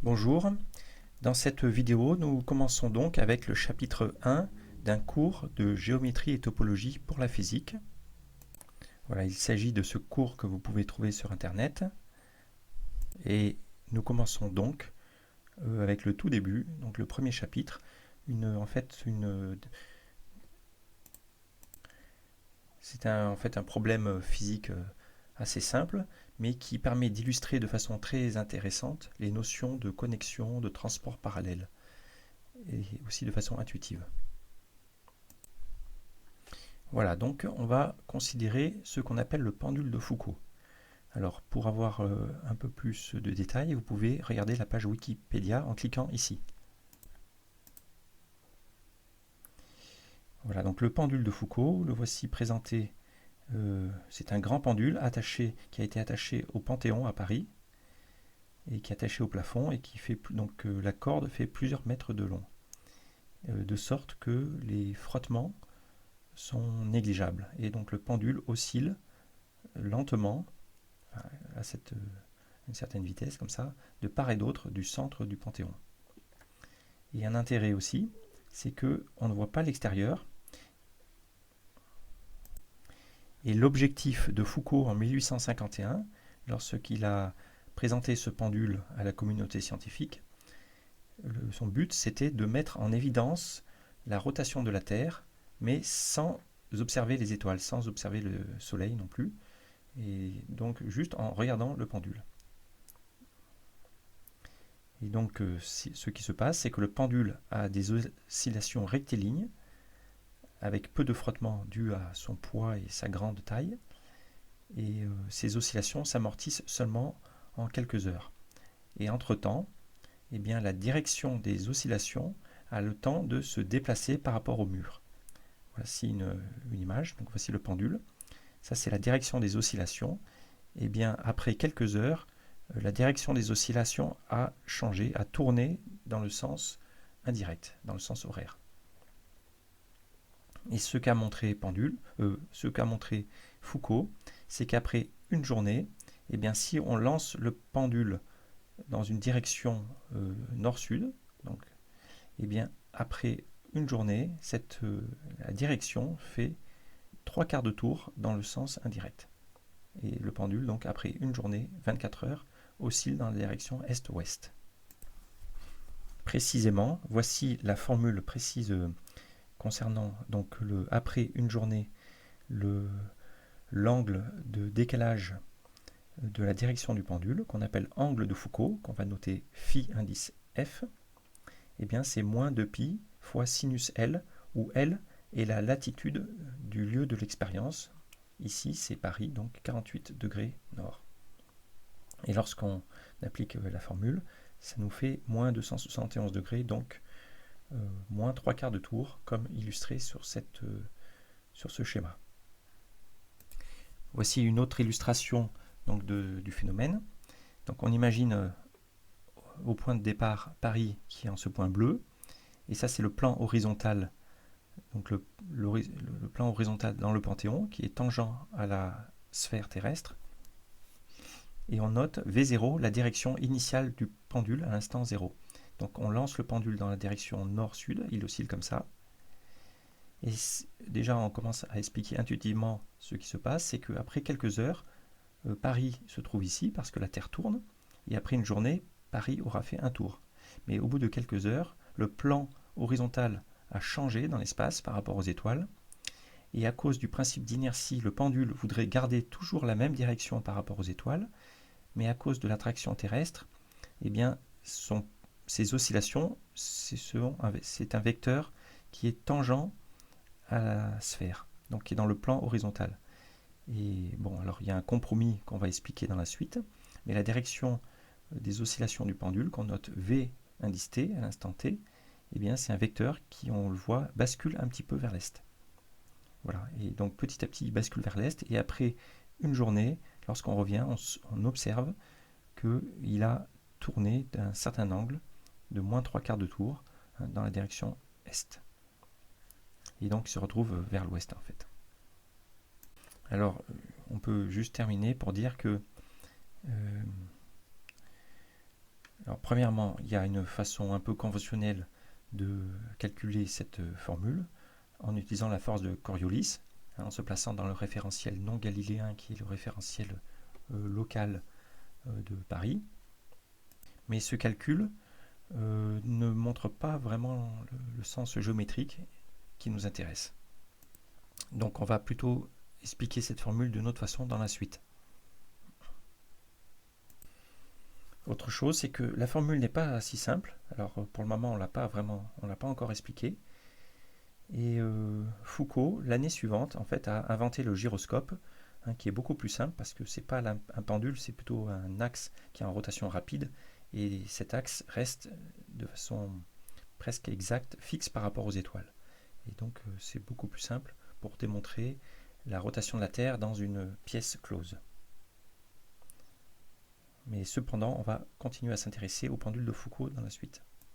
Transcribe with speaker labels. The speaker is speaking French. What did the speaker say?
Speaker 1: Bonjour, dans cette vidéo nous commençons donc avec le chapitre 1 d'un cours de géométrie et topologie pour la physique. Voilà, il s'agit de ce cours que vous pouvez trouver sur internet et nous commençons donc avec le tout début, donc le premier chapitre, c'est en fait un problème physique assez simple, mais qui permet d'illustrer de façon très intéressante les notions de connexion, de transport parallèle, et aussi de façon intuitive. Voilà, donc on va considérer ce qu'on appelle le pendule de Foucault. Alors, pour avoir un peu plus de détails, vous pouvez regarder la page Wikipédia en cliquant ici. Voilà, donc le pendule de Foucault, le voici présenté. C'est un grand pendule qui a été attaché au Panthéon à Paris et qui est attaché au plafond et qui fait donc la corde fait plusieurs mètres de long, de sorte que les frottements sont négligeables et donc le pendule oscille lentement à une certaine vitesse comme ça, de part et d'autre du centre du Panthéon. Et un intérêt aussi, c'est que on ne voit pas l'extérieur. Et l'objectif de Foucault en 1851, lorsqu'il a présenté ce pendule à la communauté scientifique, son but c'était de mettre en évidence la rotation de la Terre, mais sans observer les étoiles, sans observer le Soleil non plus, et donc juste en regardant le pendule. Et donc ce qui se passe, c'est que le pendule a des oscillations rectilignes, avec peu de frottement dû à son poids et sa grande taille, et ces oscillations s'amortissent seulement en quelques heures. Et entre-temps, eh bien, la direction des oscillations a le temps de se déplacer par rapport au mur. Voici une image, donc voici le pendule. Ça, c'est la direction des oscillations. Et bien, après quelques heures, la direction des oscillations a changé, a tourné dans le sens indirect, dans le sens horaire. Et ce qu'a montré Foucault, c'est qu'après une journée, eh bien, si on lance le pendule dans une direction nord-sud, donc, eh bien, après une journée, la direction fait 3/4 de tour dans le sens indirect. Et le pendule, donc, après une journée, 24 heures, oscille dans la direction est-ouest. Précisément, voici la formule précise concernant donc après une journée l'angle de décalage de la direction du pendule, qu'on appelle angle de Foucault, qu'on va noter phi indice f, eh bien c'est moins 2π fois sinus L, où L est la latitude du lieu de l'expérience. Ici, c'est Paris, donc 48 degrés nord. Et lorsqu'on applique la formule, ça nous fait moins 271 degrés, donc moins 3/4 de tour, comme illustré sur ce schéma. Voici une autre illustration donc du phénomène. Donc on imagine au point de départ Paris qui est en ce point bleu, et ça c'est le plan horizontal, donc le plan horizontal dans le Panthéon qui est tangent à la sphère terrestre, et on note V0, la direction initiale du pendule à l'instant 0. Donc on lance le pendule dans la direction nord-sud, il oscille comme ça, et déjà on commence à expliquer intuitivement ce qui se passe, c'est qu'après quelques heures, Paris se trouve ici parce que la Terre tourne, et après une journée, Paris aura fait un tour. Mais au bout de quelques heures, le plan horizontal a changé dans l'espace par rapport aux étoiles, et à cause du principe d'inertie, le pendule voudrait garder toujours la même direction par rapport aux étoiles, mais à cause de l'attraction terrestre, eh bien, ces oscillations, c'est un vecteur qui est tangent à la sphère, donc qui est dans le plan horizontal. Et bon, alors il y a un compromis qu'on va expliquer dans la suite, mais la direction des oscillations du pendule, qu'on note V indice t à l'instant t, eh bien c'est un vecteur qui, on le voit, bascule un petit peu vers l'est. Voilà, et donc petit à petit il bascule vers l'est, et après une journée, lorsqu'on revient, on observe qu'il a tourné d'un certain angle de moins 3/4 de tour dans la direction est. Et donc il se retrouve vers l'ouest en fait. Alors, on peut juste terminer pour dire que Alors, premièrement, il y a une façon un peu conventionnelle de calculer cette formule en utilisant la force de Coriolis, en se plaçant dans le référentiel non galiléen qui est le référentiel local de Paris. Mais ce calcul ne montre pas vraiment le sens géométrique qui nous intéresse. Donc on va plutôt expliquer cette formule d'une autre façon dans la suite. Autre chose, c'est que la formule n'est pas si simple. Alors pour le moment, on l'a pas encore expliqué. Et Foucault, l'année suivante, en fait, a inventé le gyroscope, qui est beaucoup plus simple parce que c'est pas un pendule, c'est plutôt un axe qui est en rotation rapide. Et cet axe reste de façon presque exacte, fixe par rapport aux étoiles. Et donc c'est beaucoup plus simple pour démontrer la rotation de la Terre dans une pièce close. Mais cependant, on va continuer à s'intéresser aux pendules de Foucault dans la suite.